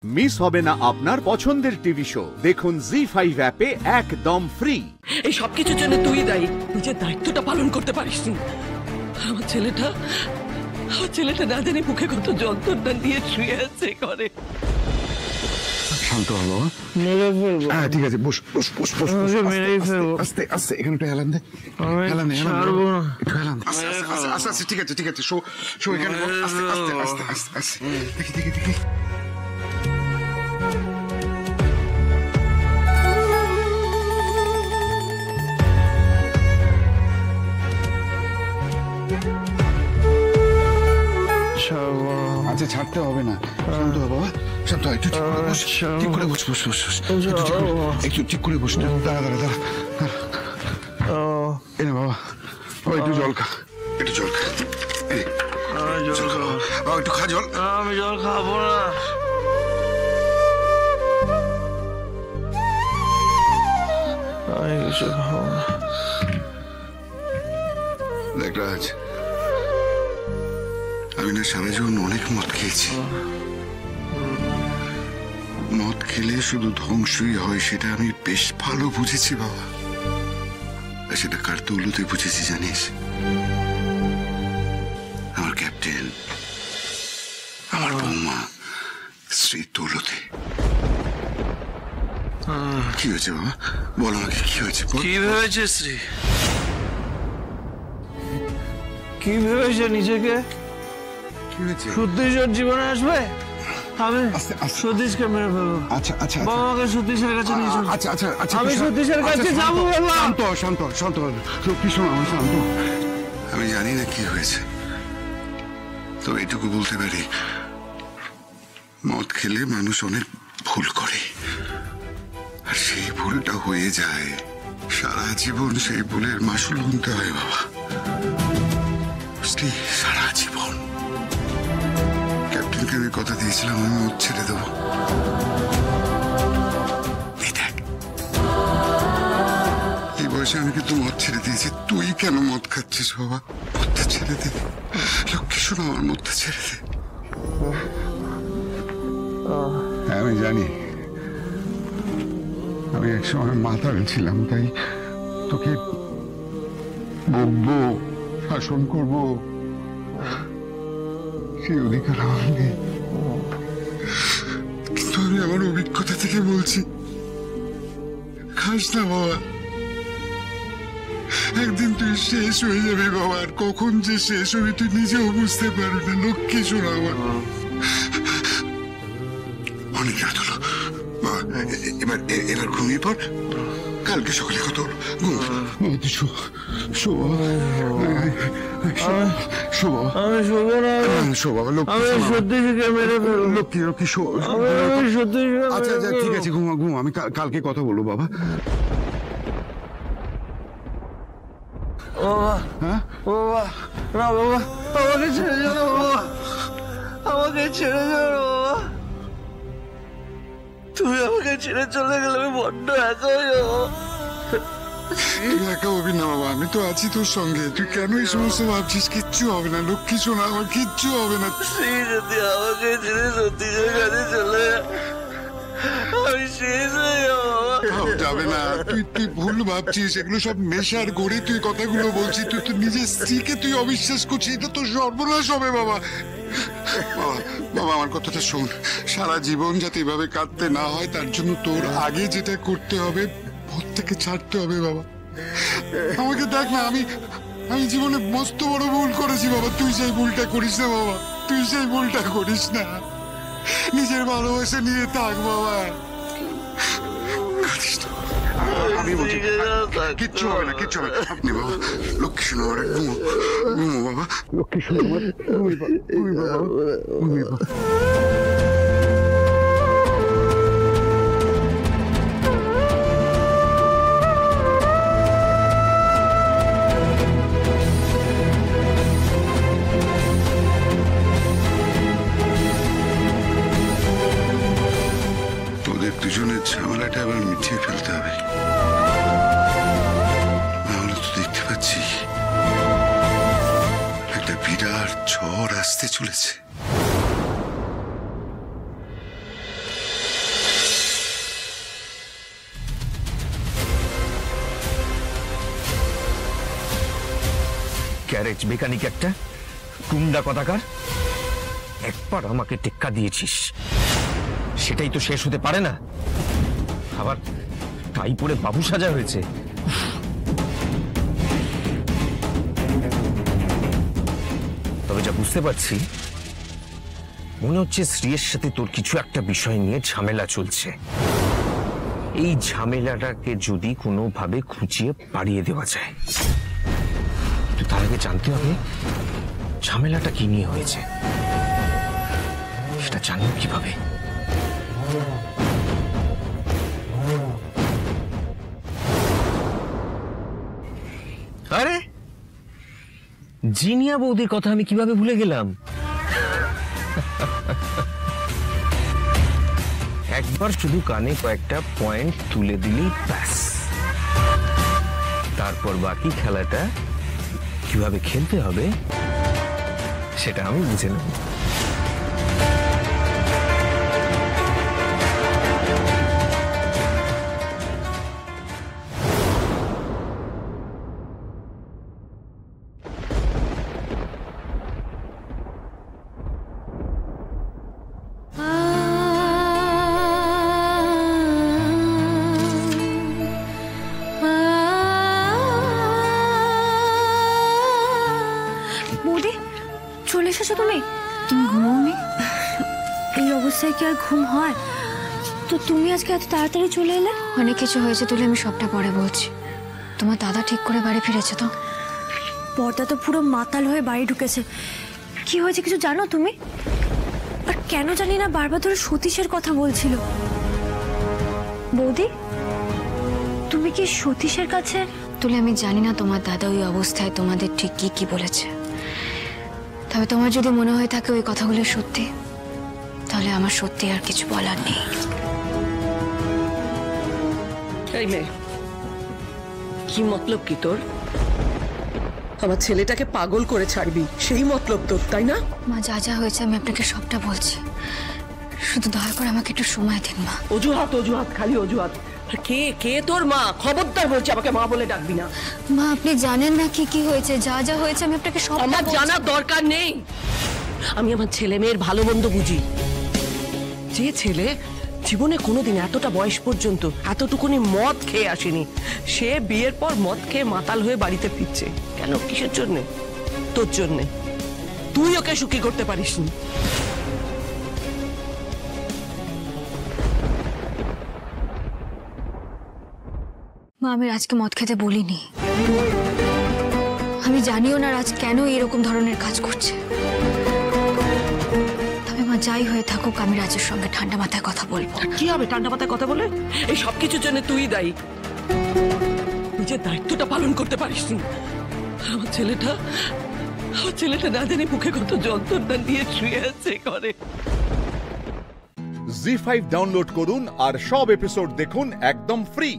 Miss হবে না আপনার পছন্দের টিভি শো দেখুন জি5 অ্যাপে একদম ফ্রি। এই সবকিছুর জন্য তুই দায়ী, নিজের দায়িত্বটা পালন করতে পারিস নি। আমার ছেলেটা না জানি মুখে কত যন্ত্রণা দিয়ে শুয়ে আছে ঘরে। শান্ত হলো, মেরে ফেলবো। হ্যাঁ ঠিক আছে, বস বস বস বস বস, মেরেই ফেলবো। আস্তে আস্তে, এখানে একটু হেলান দে, হেলান দে, ছাড়বো না। একটু হেলান দে, আস্তে আস্তে আস্তে, ঠিক আছে ঠিক আছে, শো শো, এখানে বস, আস্তে আস্তে আস্তে আস্তে আস্তে, দেখি দেখি দেখি। আচ্ছা ছাড়তে হবে না, শান্ত হ বাবা, শান্ত হ, একটু ঠিক করে বস, বস বস বস, একটু ঠিক করে বস, দাঁড়া দাঁড়া দাঁড়া, এ না বাবা, বাবা একটু জল খা, একটু জল খা, জল খা বাবা, একটু খা জল। আমি জল খাবো না। আমি কিছু খাবো না। দেখ রাজ, আমি না সারা জীবন অনেক মদ খেয়েছি। মদ খেলে শুধু ধ্বংসই হয় সেটা আমি বেশ ভালো বুঝেছি বাবা, আর সেটা কার দৌলতে বুঝেছি জানিস? আমার ক্যাপ্টেন, আমার বৌমা শ্রী দৌলতে। কি হয়েছে বাবা, বল আমাকে কি হয়েছে? কি ভেবেছে শ্রী? কি ভেবেছে নিজেকে? সতীশের জীবনে আসবে? আমি সতীশকে মেরে ফেলবো। আচ্ছা আচ্ছা, বাবাকে সতীশের কাছে নিয়ে চল। আচ্ছা আচ্ছা আচ্ছা, আমি সতীশের কাছে যাবো বাবা। শান্ত শান্ত শান্ত, কৃষ্ণ আমার শান্ত। আমি জানি না কি হয়েছে, তবে এটুকু বলতে পারি, মদ খেলে মানুষ অনেক ভুল করে, আর সেই ভুলটা হয়ে যায়, সারা জীবন সেই ভুলের মাসুল গুনতে হয় বাবা, বুঝলি? সারা জীবন। ক্যাপ্টেনকে আমি কথা দিয়েছিলাম আমি মদ ছেড়ে দেবো। এই দেখ, এই বয়সে আমি কিন্তু মদ ছেড়ে দিয়েছি, তুই কেন মদ খাচ্ছিস বাবা? মদটা ছেড়ে দে, লক্ষ্মী শোনো, আমার মদটা ছেড়ে দে। হ্যাঁ আমি জানি, আমি একসময় মাতাল ছিলাম, তাই তোকে বকবো, শাসন করবো, সেই অধিকার আমার নেই, কিন্তু আমি আমার অভিজ্ঞতা থেকে বলছি, খাস না বাবা, একদিন তুই শেষ হয়ে যাবে বাবা, আর কখন যে শেষ হবে তুই নিজেও বুঝতে পারবি না, লক্ষ্মী শোনো আমার। অনেক রাত হলো, এবার এবার ঘুমিয়ে পড়, কালকে সকালে কত আমি শোবো না। আমি সতীশকে মেরে ফেলবো। লক্ষ্মী লক্ষ্মী শো। আচ্ছা আচ্ছা ঠিক আছে, ঘুমা ঘুমা, আমি কালকে কথা বলবো বাবা। বাবা, হ্যাঁ বাবা, না বাবা, আমাকে ছেড়ে যাও না বাবা, আমাকে ছেড়ে যাও না বাবা, তুমি আমাকে ছেড়ে চলে গেলে আমি বড্ড একা হয়ে যাবো। তুই একা হবি না বাবা, আমি তো আছি তোর সঙ্গে, তুই কেন এই সমস্ত ভাবছিস? কিচ্ছু হবে না লক্ষ্মী শোনা, আমার কিচ্ছু হবে না। তুই যদি আমাকে ছেড়ে সতীশের কাছে চলে যা, আমি শেষ হয়ে যাবো বাবা। যাবে না, তুই তুই ভুল ভাবছিস, এগুলো সব নেশার গড়ে তুই কথাগুলো বলছিস, তুই তো নিজের স্ত্রীকে তুই অবিশ্বাস করছিস, এটা তো সর্বনাশ হবে বাবা। বাবা বাবা, আমার কথাটা শোন, সারা জীবন যাতে এভাবে কাটতে না হয় তার জন্য তোর আগে যেটা করতে হবে, ভোর থেকে ছাড়তে হবে বাবা। আমাকে দেখ না, আমি জীবনে মস্ত বড় ভুল করেছি বাবা, তুই সেই ভুলটা করিস না বাবা, তুই সেই ভুলটা করিস না, নিজের ভালোবাসা নিয়ে থাক বাবা। আমি বলছি কিচ্ছু হবে না, কিচ্ছু হবে না, আপনি বাবা লক্ষ্মী শোনো, আমার ঘুমো ঘুমো বাবা, লক্ষ্মী শোনো, ঘুমি বাবা, ঘুমি বাবা। দুজনের ঝামেলাটা আবার মিটিয়ে ফেলতে হবে, নাহলে তো দেখতে পাচ্ছি একটা বিরাট ঝড় আসতে চলেছে। গ্যারেজ মেকানিক একটা কুমড়া কথাকার। একবার আমাকে টেক্কা দিয়েছিস, সেটাই তো শেষ হতে পারে না। আবার টাই পরে বাবু সাজা হয়েছে। তবে যা বুঝতে পারছি, মনে হচ্ছে শ্রীয়ের সাথে তোর কিছু একটা বিষয় নিয়ে ঝামেলা চলছে। এই ঝামেলাটাকে যদি কোনোভাবে খুঁচিয়ে পাড়িয়ে দেওয়া যায়, তো তার আগে জানতে হবে ঝামেলাটা কি নিয়ে হয়েছে। সেটা জানবো কিভাবে? আরে জিনিয়া বৌদির কথা আমি কিভাবে ভুলে গেলাম। একবার শুধু কানে কয়েকটা পয়েন্ট তুলে দিলেই ব্যাস, তারপর বাকি খেলাটা কিভাবে খেলতে হবে সেটা আমি বুঝে নেব। বৌদি চলে এসেছো তুমি? তুমি ঘুমাওনি? এই অবস্থায় কি আর ঘুম হয়? তো তুমি আজকে এত তাড়াতাড়ি চলে এলে? অনেক কিছু হয়েছে তুলে, আমি সবটা পরে বলছি। তোমার দাদা ঠিক করে বাড়ি ফিরেছে তো? পর্দা তো পুরো মাতাল হয়ে বাড়ি ঢুকেছে। কি হয়েছে কিছু জানো তুমি? আর কেন জানি না বারবার ধরে সতীশের কথা বলছিল। বৌদি তুমি কি সতীশের কাছে? তুলে আমি জানি না তোমার দাদা ওই অবস্থায় তোমাদের ঠিক কি কি বলেছে, তবে তোমার যদি মনে হয়ে থাকে ওই কথাগুলো সত্যি, তাহলে আমার সত্যি আর কিছু বলার নেই। এই মেয়ে, কি মতলব কি তোর? আমার ছেলেটাকে পাগল করে ছাড়বি, সেই মতলব তোর, তাই না? মা, যা যা হয়েছে আমি আপনাকে সবটা বলছি, শুধু দয়া করে আমাকে একটু সময় দিন মা। অজুহাত অজুহাত, খালি অজুহাত। কে কে তোর মা? খবরদার বলছি, আমাকে মা বলে ডাকবি না। মা, আপনি জানেন না কি কি হয়েছে, যা যা হয়েছে আমি আপনাকে সব আমার জানার দরকার নেই। আমি আমার ছেলে মেয়ের ভালো মন্দ বুঝি। যে ছেলে জীবনে কোনোদিন এতটা বয়স পর্যন্ত এতটুকুনি মদ খেয়ে আসেনি, সে বিয়ের পর মদ খেয়ে মাতাল হয়ে বাড়িতে ফিরছে কেন? কিসের জন্যে? তোর জন্যে। তুই ওকে সুখী করতে পারিসনি। মা, আমি রাজকে মদ খেতে বলিনি। আমি জানিও না রাজ কেন এরকম ধরনের কাজ করছে। তবে মা, যাই হয়ে থাকুক আমি রাজের সঙ্গে ঠান্ডা মাথায় কথা বলবো। কি হবে ঠান্ডা মাথায় কথা বলে? এই সব কিছুর জন্য তুই দায়ী। নিজের দায়িত্বটা পালন করতে পারিসনি। আমার ছেলেটা না জানি মুখে কত যন্ত্রণা দিয়ে শুয়ে আছে ঘরে। জি5 ডাউনলোড করুন আর সব এপিসোড দেখুন একদম ফ্রি।